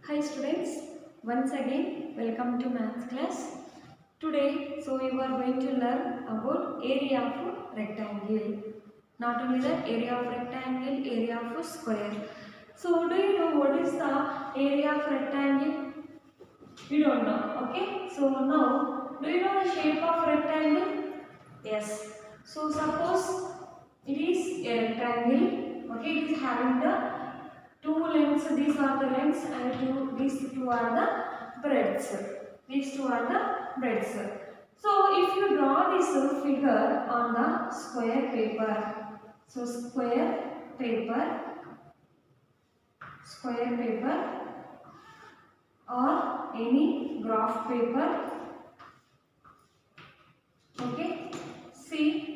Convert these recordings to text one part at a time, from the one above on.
Hi students, once again welcome to maths class. Today, we are going to learn about area of rectangle. Not only that, area of rectangle, area of square. So, do you know what is the area of rectangle? You don't know, okay? So, now, do you know the shape of rectangle? Yes. So, suppose it is a rectangle, okay? It is having the two lengths, these are the lengths and these two are the breadths. These two are the breadths. So if you draw this figure on the square paper, so square paper or any graph paper, okay, see.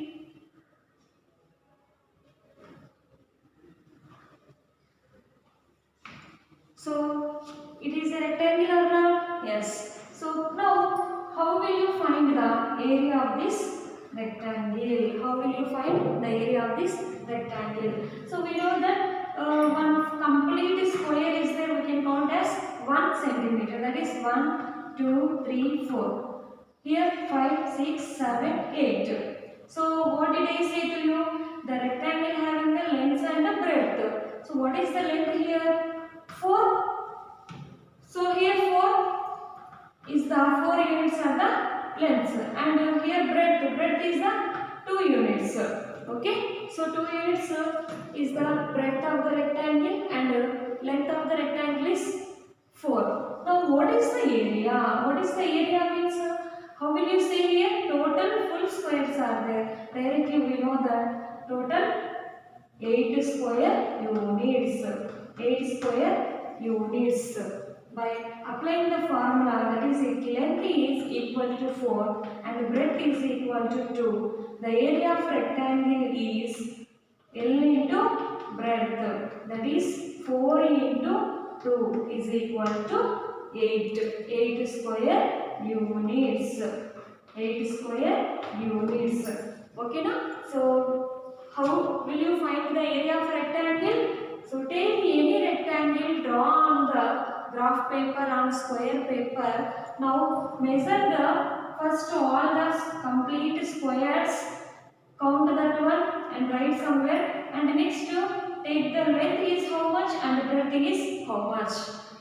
So it is a rectangle or not? Yes. So now how will you find the area of this rectangle? How will you find the area of this rectangle? So we know that one complete square is there, we can count as 1 centimeter. That is 1, 2, 3, 4. Here 5, 6, 7, 8. So what did I say to you? The rectangle having the length and the breadth. So what is the length here? 4. So here 4 is the 4 units are the length and here breadth is the 2 units. Okay. So 2 units is the breadth of the rectangle and length of the rectangle is 4. Now what is the area? What is the area means? How will you say here? Total full squares are there. Directly we know that total 8 square units. 8 square units. By applying the formula, that is length is equal to 4 and breadth is equal to 2. The area of rectangle is L into breadth. That is 4 into 2 is equal to 8. 8 square units. 8 square units. Okay now? So how will you find the area of rectangle? So take any rectangle, draw on the graph paper, on square paper. Now measure the first all the complete squares, count that one and write somewhere, and next take the length is how much and breadth is how much.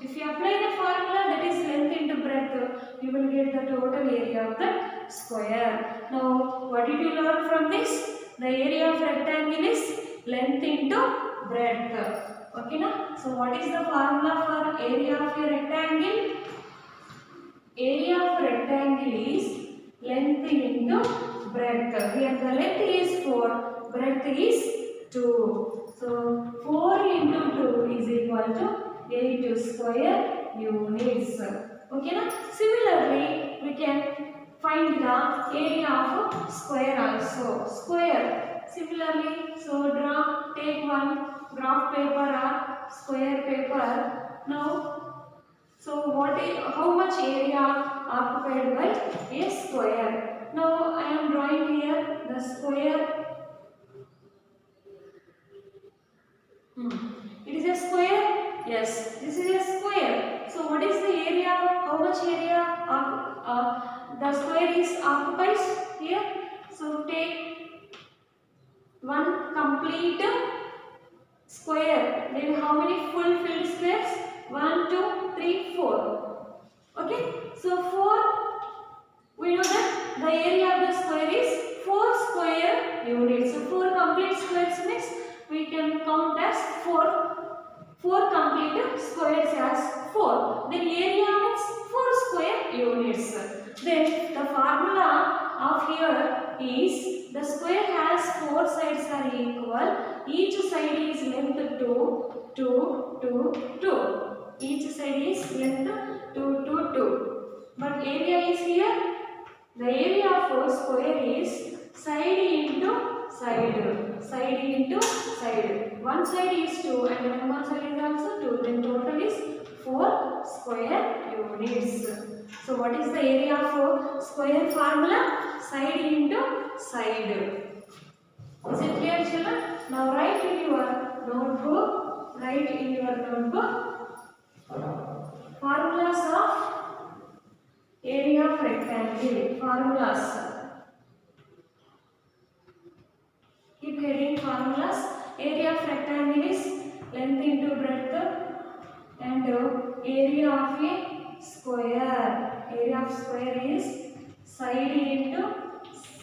If you apply the formula, that is length into breadth, you will get the total area of the square. Now what did you learn from this? The area of rectangle is length into breadth. Okay na? So what is the formula for area of a rectangle? Area of rectangle is length into breadth. Here the length is 4, breadth is 2. So 4 into 2 is equal to 8 square units. Okay na? Similarly, we can find the area of square also. Square. Similarly, so take one graph paper or square paper. Now, so how much area occupied by a square? Now I am drawing here the square. It is a square. Yes, this is a square. So what is the area? How much area the square is occupies here? So take one complete square. Then how many full filled squares? 1, 2, 3, 4. Okay. So 4. We know that the area of the square is 4 square units. So 4 complete squares means we can count as 4 complete squares as 4. Then area means 4 square units. Then the formula of here is the square has 4 sides are equal. Each side is length 2, 2, 2, 2. Each side is length 2, 2, 2. But area is here. The area of a square is side into side. Side into side. One side is 2 and one side is also 2. Then total is 4 square units. So what is the area of a square formula? Side into side. Is it clear, children? Now write in your notebook. area of rectangle, formulas. Keep heading formulas. Area of rectangle is length into breadth, and area of a square. Area of square is side into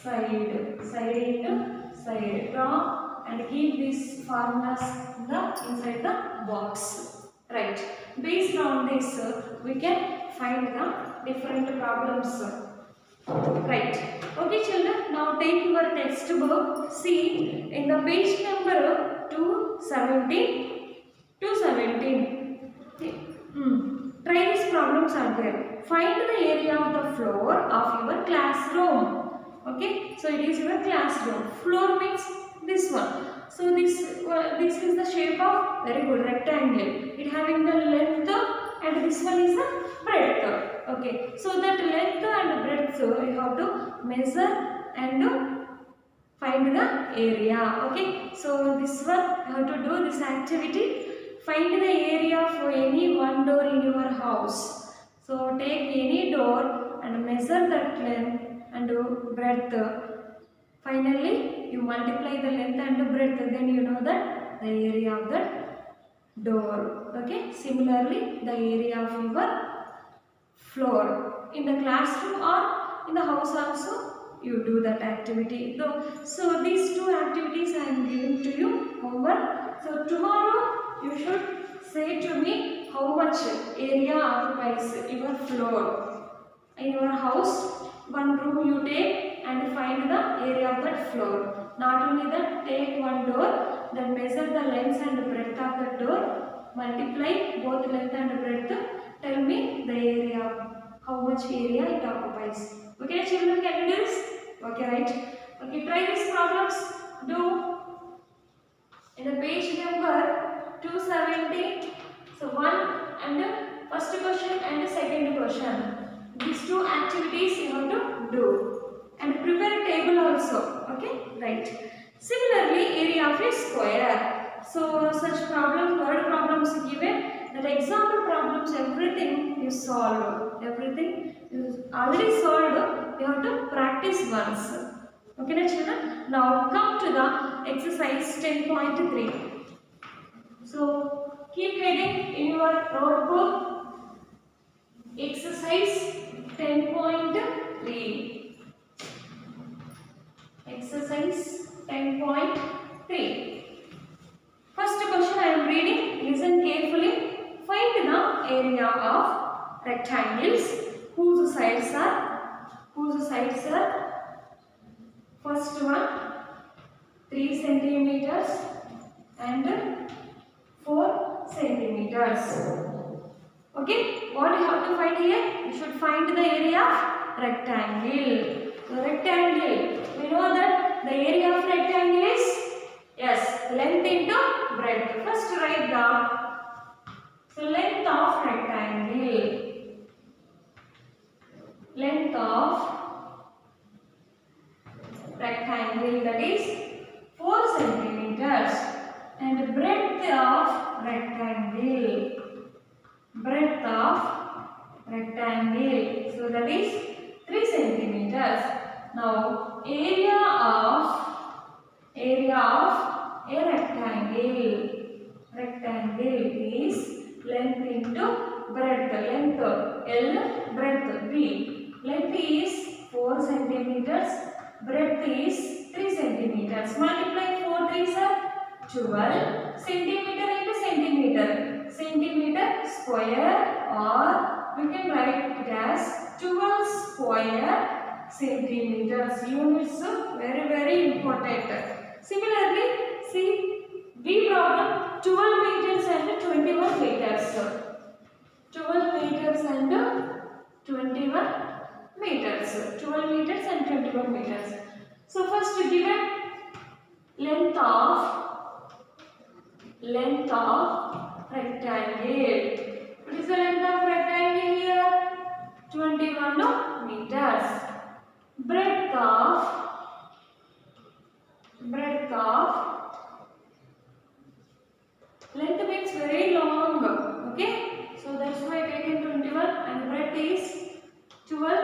side. Side into side. Draw and keep these formulas inside the box. Right. Based on this, we can find the different problems. Right. Okay, children. Now take your textbook. See in the page number 217. 217. Try these problems are there. Find the area of the floor of your classroom. Okay. So it is your classroom. Floor means this one. So this is the shape of very good rectangle. It having the length and this one is the breadth. Okay, so that length and breadth you have to measure and find the area. Okay, so this one you have to do this activity. Find the area for any one door in your house. So take any door and measure that length and breadth. Finally, you multiply the length and the breadth, then you know that the area of that door. Okay, similarly the area of your floor in the classroom or in the house also you do that activity. So these two activities I am giving to you homework. So tomorrow you should say to me how much area occupies your floor in your house. One room you take and find the area of that floor. Not only that, take one door, then measure the length and breadth of the door, multiply both length and breadth. Tell me the area, how much area it occupies. Okay, children, can you do this? Okay, right? Okay, try these problems. Do in the page number 270. So one and first question and second question. These two activities you have to do and prepare a table also. Okay, right? Similarly, area of a square. So such problems, word problems given. That example problems, everything you solve. Everything you already solved. You have to practice once. Okay, na children? Now come to the exercise 10.3. So keep heading in your notebook. Exercise 10.3. Exercise 10.3. First question I am reading. Listen carefully. Find the area of rectangles whose sides are first one 3 centimeters and 4 centimeters. Okay, what you have to find here? You should find the area of rectangle. So rectangle, we know that the area of rectangle is, yes, length into breadth. First write down. So length of rectangle. Length of rectangle, that is 4 centimeters, and breadth of rectangle. Breadth of rectangle, so that is 3 centimeters. Now area of a rectangle. Rectangle is length into breadth. Length L, breadth B. Length is 4 centimeters. Breadth is 3 centimeters. Multiply 4 3s are 12 centimeter into centimeter. Centimeter square, or we can write it as 12 square centimeters. Units very important. Similarly, see B problem 12 meters and 21 meters. 12 meters and 21 meters. 12 meters and 21 meters. So first given length of rectangle. What is the length of rectangle here? 21 meters. Breadth of length means very long. Okay, so that's why I taken 21 and breadth is 12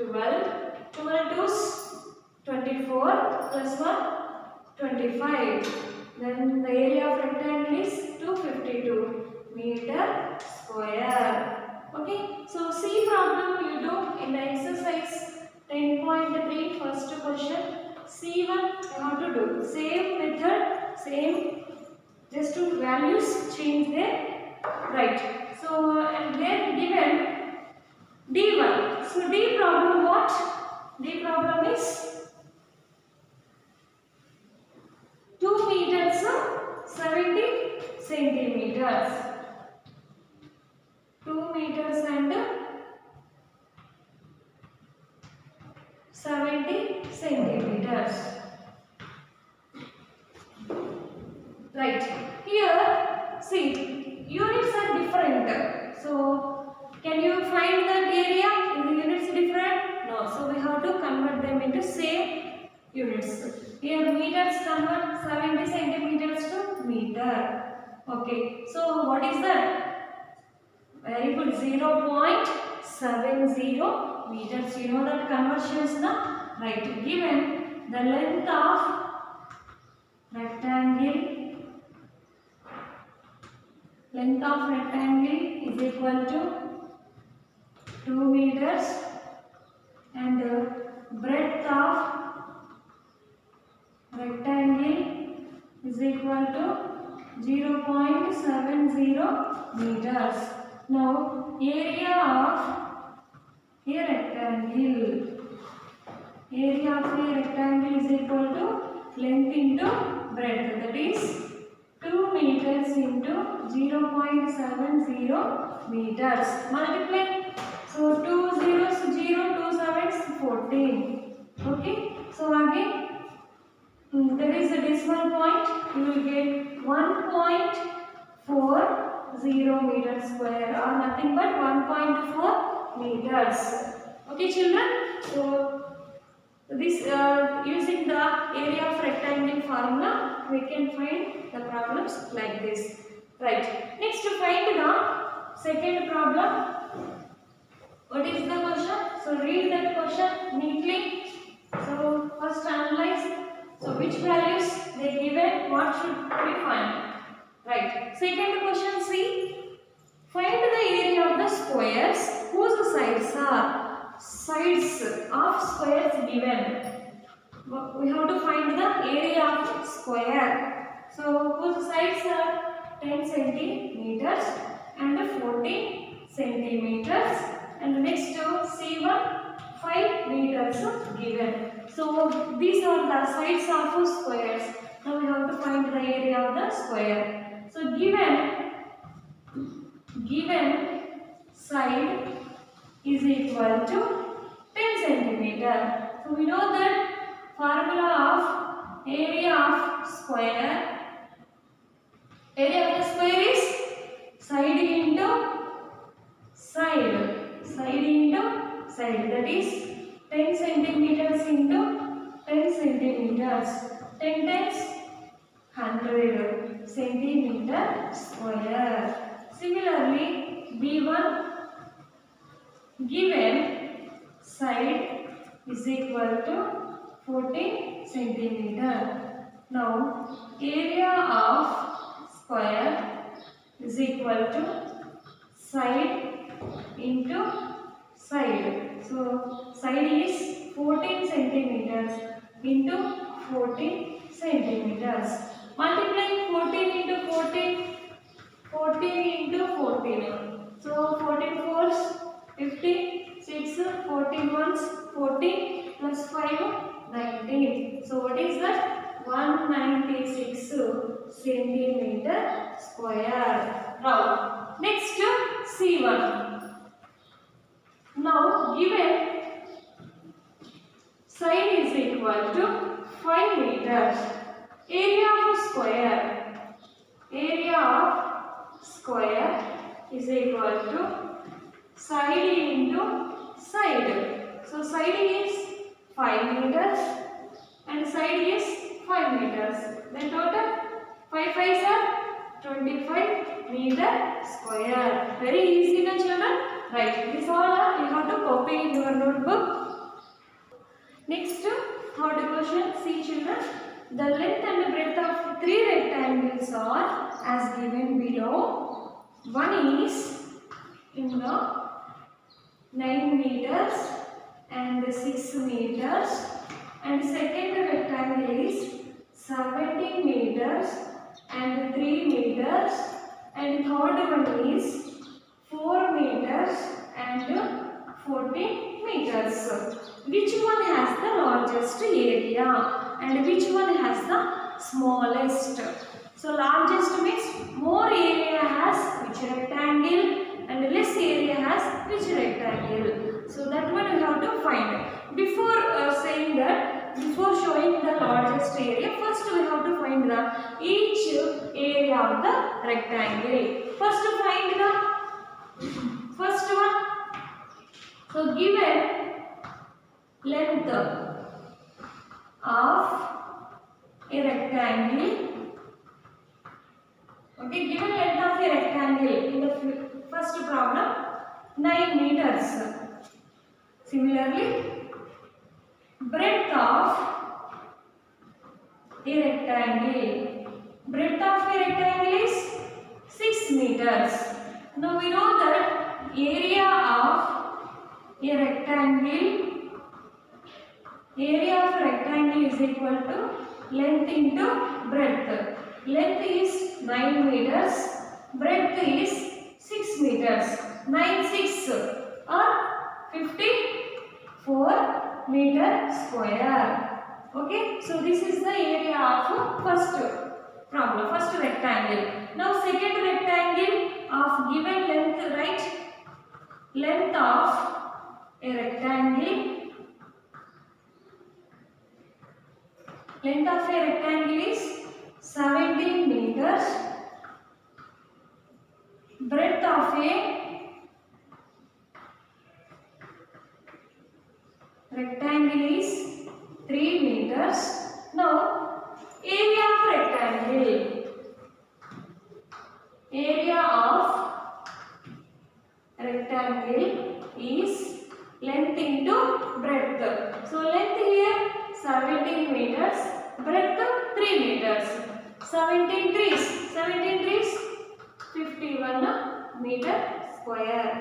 12. 12 twos 24 plus 1 25. Then the area of rectangle is 252 meter square. Okay, so C problem you do in the exercise 10.3 first question. C1 you have to do same method, same, just to values change there, right? So and then given D1. So D problem what? D problem is 2 meters 70 centimeters. 2 meters and 70 centimeters. Right. Here, see, units are different. So, can you find that area? Is the units different? No. So, we have to convert them into same units. Here, meters convert 70 centimeters to meter. Okay. So, what is that? Very good. 0.70 meters. You know that conversions now? Right. Given the length of rectangle. Length of rectangle is equal to 2 meters and breadth of rectangle is equal to 0.70 meters. Now area of a rectangle. Area of a rectangle is equal to length into breadth, that is 2 meters into 0.70 meters. Multiply. So 2 zeros 0, 2 sevens 14. Okay. So again there is a decimal point. You will get 1.40 meters square or nothing but 1.4 meters. Okay, children. So this using the area of rectangle formula, we can find the problems like this. Right. Next, to find the second problem. What is the question? So read that question neatly. So first analyze. So which values they given? What should we find? Right. Second question, see. Find the area of the squares whose sides are. Sides of squares given. We have to find the area of square. So whose sides are 10 centimeters and 14 centimeters. And next to C1 5 meters given. So these are the sides of squares. Now we have to find the area of the square. So given side is equal to 10 centimeter. So we know that formula of area of square. Area of the square is side into side. Side into side. That is 10 centimeters into 10 centimeters. 10 times 100 centimeter square. Similarly, B1 given side is equal to 14 centimeter. Now area of square is equal to side into side. So side is 14 centimeters into 14 centimeters. Multiplying 14 into 14, 14 into 14. So 14 fours 50, 6, 14 ones 40 plus 5 19. So what is that? 196 centimeter square. Now next C1. Now given side is equal to 5 meters. Area of square. Area of square is equal to side into side. So side is 5 meters and side is 5 meters. Then total 5 5s are 25 meter square. Very easy, na children. Right. This all you have to copy in your notebook. question, see children, the length and the breadth of three rectangles are as given below. One is in the 9 meters and 6 meters, and second rectangle is 17 meters and 3 meters, and third one is 4 meters and 14 meters. Which one has the largest area and which one has the smallest? So largest means more area has which rectangle and less area has which rectangle. So that one we have to find. Before saying that, before showing the largest area, first we have to find the each area of the rectangle. First find the first one. So given length of a rectangle. Okay, given length of a rectangle in the first problem 9 meters. Similarly, breadth of a rectangle. Breadth of a rectangle is 6 meters. Now we know that area of a rectangle is equal to length into breadth. Length is 9 meters, breadth is 6 meters. 9 6 or 54 meter square. Okay, so this is the area of first problem, first rectangle. Now second rectangle of given length, right? Length of a rectangle. Length of a rectangle is 17 meters. Breadth of a rectangle is 3 meters. Now, area of rectangle. Area of rectangle is length into breadth. So, length here 17 meters, breadth 3 meters. 17 trees, 51 meter square.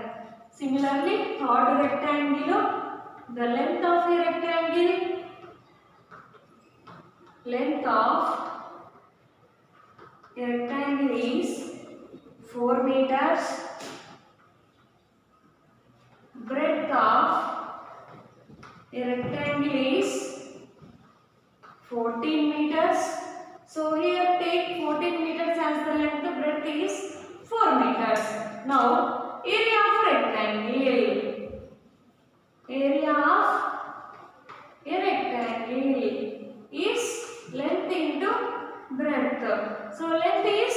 Similarly, third rectangle, the length of a rectangle, is 4 meters. Breadth of a rectangle is 14 meters. So here take 14 meters as the length, breadth is 4 meters. Now area of rectangle. Area of a rectangle is length into breadth. So length is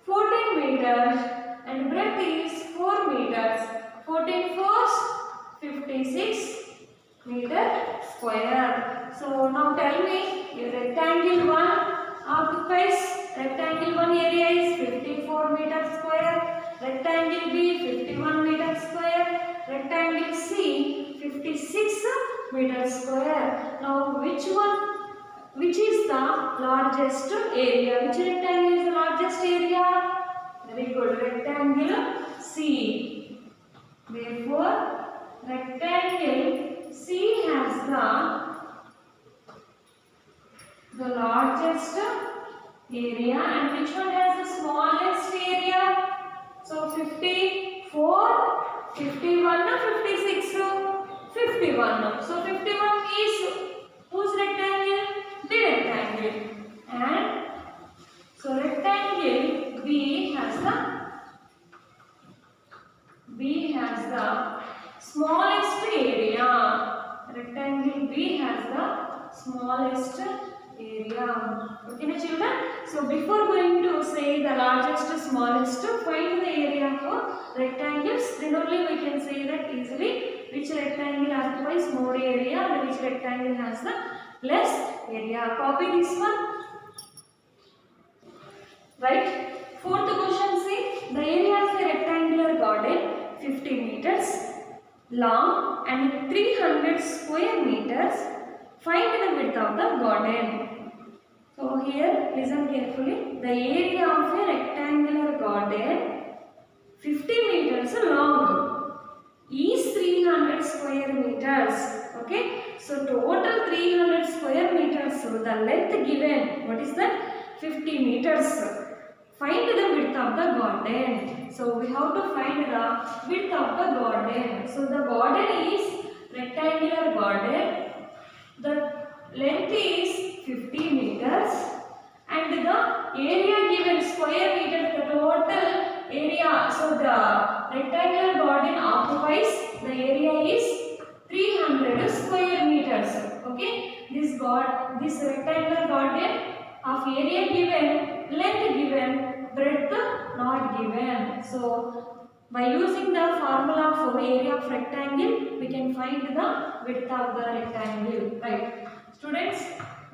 14 meters and breadth is 4 meters. 14 fours 56 meter square. So now tell me, your rectangle 1 occupies, rectangle 1 area is 54 meter square, rectangle B 51 meter square, rectangle C 56 meter square. Now which is the largest area? Which rectangle is the largest area? Very good, rectangle C. Therefore, rectangle C has the largest area, and which one has the smallest area? So 54, 51, 56, 51. So 51 is whose rectangle? The rectangle. And so rectangle B has the smallest area. Rectangle B has the smallest area. Okay, na children? So before going to say the largest, smallest, find the area for rectangles. Then only we can say that easily which rectangle occupies more area and which rectangle has the less area. Copy this one. Right? Fourth question, see, the area of a rectangular garden 50 meters long and 300 square meters Find the width of the garden. So here listen carefully. The area of a rectangular garden 50 meters long is 300 square meters. Okay. So total 300 square meters. So the length given, what is that? 50 meters. Find the width of the garden. So we have to find the width of the garden. So the garden is rectangular garden. The length is 50 meters and the area given square meters, the total area. So the rectangular garden occupies, the area is 300 square meters. Okay, this rectangular garden of area given, length given, breadth not given. So by using the formula for area of rectangle, we can find the width of the rectangle. Right, students,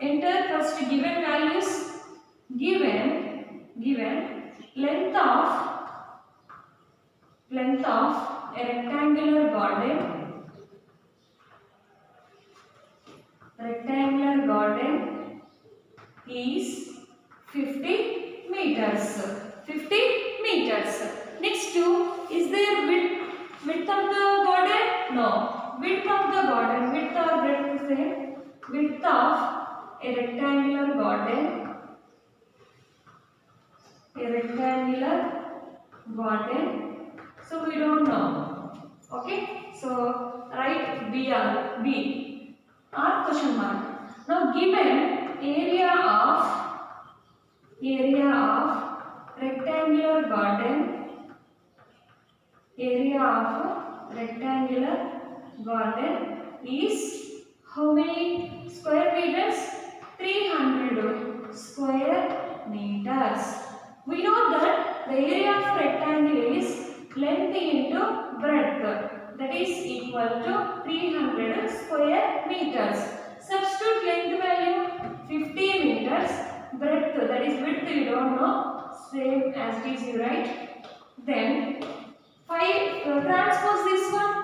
enter first given values. Given length of a rectangular garden is 50 meters. 50 meters. Next to, is there width of the garden? No. Width of the garden, width or breadth, say width of a rectangular garden. So we don't know. Okay. So write B or question mark. Now given area of rectangular garden is how many square meters? 300 square meters. We know that the area of rectangle is length into breadth, that is equal to 300 square meters. Substitute length value 50 meters, breadth, that is width you don't know, same as it is you write. Then transpose this one,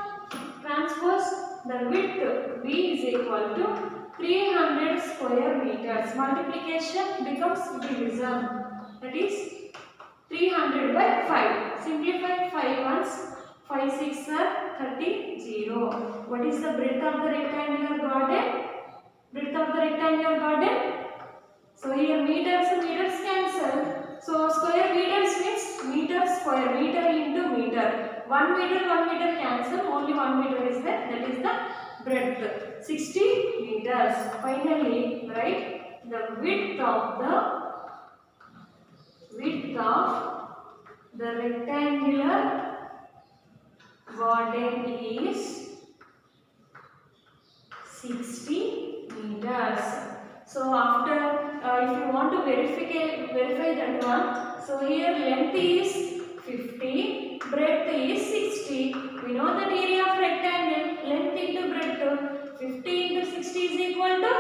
transpose the width B is equal to 300 square meters. Multiplication becomes division, that is 300 by 5. Simplify 5 ones, 5 6 are 30, 0. What is the breadth of the rectangular garden? Breadth of the rectangular garden? So here meters cancel. So square meters means meter square, meter into meter. 1 meter cancel, only 1 meter is there, that is the breadth. 60 meters. Finally, write the width of the rectangular garden is 60 meters. So after if you want to verify that one, so here length is 50, breadth is 60. We know that area of rectangle, length into breadth, 50 into 60 is equal to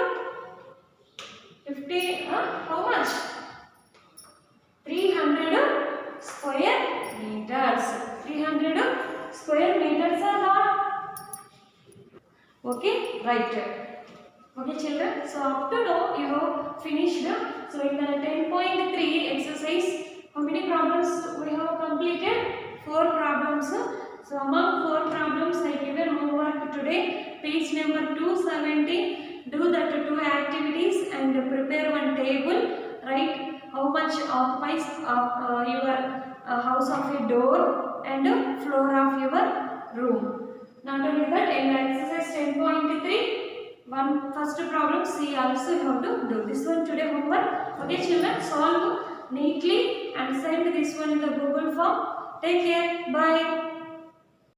50, how much? 300 square meters. 300 square meters are not. Okay, right. Okay children, so up to now you have finished. So in the 10.3 exercise, how many problems we have completed? 4 problems. So among 4 problems I given homework today, page number 270. Do that 2 activities and prepare one table. Write how much occupies your house of your door and floor of your room. Not only that, in exercise 10.3, first problem C also you have to do. This one today homework. Okay children, solve neatly and send this one in the Google form. Take care. Bye.